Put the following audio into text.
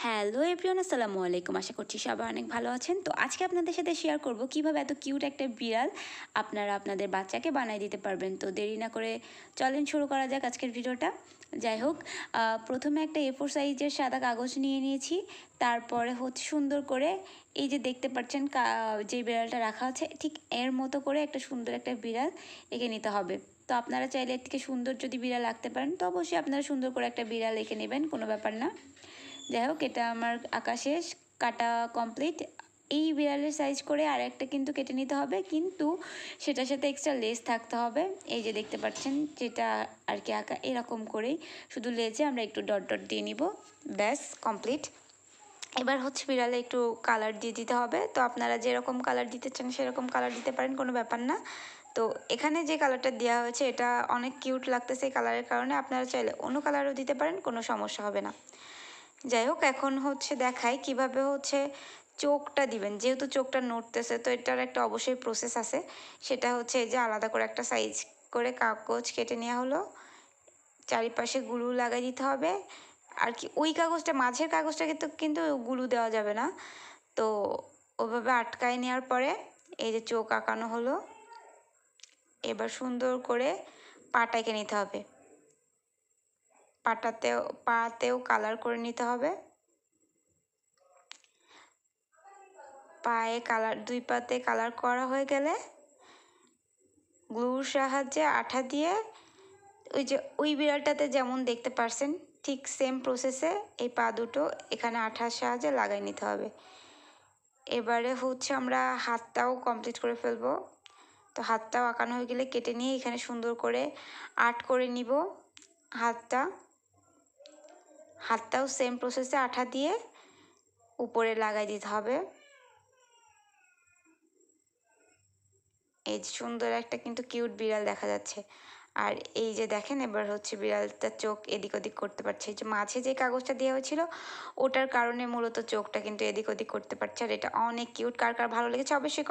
Hello everyone, আসসালামু আলাইকুম। আশা করছি সবাই অনেক ভালো আছেন। তো আজকে আপনাদের সাথে শেয়ার করব কিভাবে এত কিউট একটা বিড়াল আপনারা আপনাদের বাচ্চাকে বানিয়ে দিতে পারবেন। তো দেরি না করে চলেন শুরু করা যাক আজকের ভিডিওটা। যাই হোক, প্রথমে একটা A4 সাইজের সাদা কাগজ নিয়ে নিয়েছি। তারপরে হচ্ছে সুন্দর করে এই যে দেখতে পাচ্ছেন যে বিড়ালটা রাখা আছে ঠিক এর মতো করে একটা সুন্দর একটা বিড়াল এঁকে নিতে হবে। তো আপনারা চাইলে এর থেকে সুন্দর যদি বিড়াল আঁকতে পারেন তো অবশ্যই আপনারা সুন্দর করে একটা বিড়াল এঁকে নেবেন, কোনো ব্যাপার না। যাই হোক, এটা আমার আঁকা শেষ, কাটা কমপ্লিট। এই বিড়ালের সাইজ করে আর একটা কিন্তু কেটে নিতে হবে, কিন্তু সেটার সাথে এক্সট্রা লেস থাকতে হবে। এই যে দেখতে পাচ্ছেন যেটা আর কি আঁকা, এরকম করেই শুধু লেজে আমরা একটু ডট ডট দিয়ে নিব, ব্যাস কমপ্লিট। এবার হচ্ছে বিড়ালে একটু কালার দিয়ে দিতে হবে। তো আপনারা যেরকম কালার দিতে চান সেরকম কালার দিতে পারেন, কোনো ব্যাপার না। তো এখানে যে কালারটা দেওয়া হয়েছে এটা অনেক কিউট লাগতেছে এই কালারের কারণে, আপনারা চাইলে অন্য কালারও দিতে পারেন, কোনো সমস্যা হবে না। যাই হোক, এখন হচ্ছে দেখাই কিভাবে হচ্ছে চোখটা দিবেন। যেহেতু চোখটা নড়তেছে তো এটার একটা অবশ্যই প্রসেস আছে। সেটা হচ্ছে এই যে আলাদা করে একটা সাইজ করে কাগজ কেটে নেওয়া হলো, চারিপাশে গ্লু লাগাই দিতে হবে আর কি। ওই কাগজটা, মাঝের কাগজটাকে তো কিন্তু গ্লু দেওয়া যাবে না। তো ওভাবে আটকায় নেওয়ার পরে এই যে চোখ আঁকানো হলো। এবার সুন্দর করে পাটা এঁকে নিতে হবে, পাতেও কালার করে নিতে হবে। পায়ে কালার, দুই পাতে কালার করা হয়ে গেলে গ্লুর সাহায্যে আঠা দিয়ে ওই যে ওই বিড়ালটাতে যেমন দেখতে পারছেন ঠিক সেম প্রসেসে এই পা দুটো এখানে আঠার সাহায্যে লাগাই নিতে হবে। এবারে হচ্ছে আমরা হাতটাও কমপ্লিট করে ফেলবো। তো হাতটাও আঁকানো হয়ে গেলে কেটে নিয়ে এখানে সুন্দর করে আর্ট করে নিব। হাতটাও সেম প্রসেসে আঠা দিয়ে উপরে লাগাই দিতে হবে। এই সুন্দর একটা কিন্তু কিউট বিড়াল দেখা যাচ্ছে। আর এই যে দেখেন, এবার হচ্ছে বিড়ালটার চোখ এদিক ওদিক করতে পারছে। এই যে মাঝে যে কাগজটা দেওয়া হয়েছিল ওটার কারণে মূলত চোখটা কিন্তু এদিক ওদিক করতে পারছে। আর এটা অনেক কিউট। কার কার ভালো লেগেছে অবশ্যই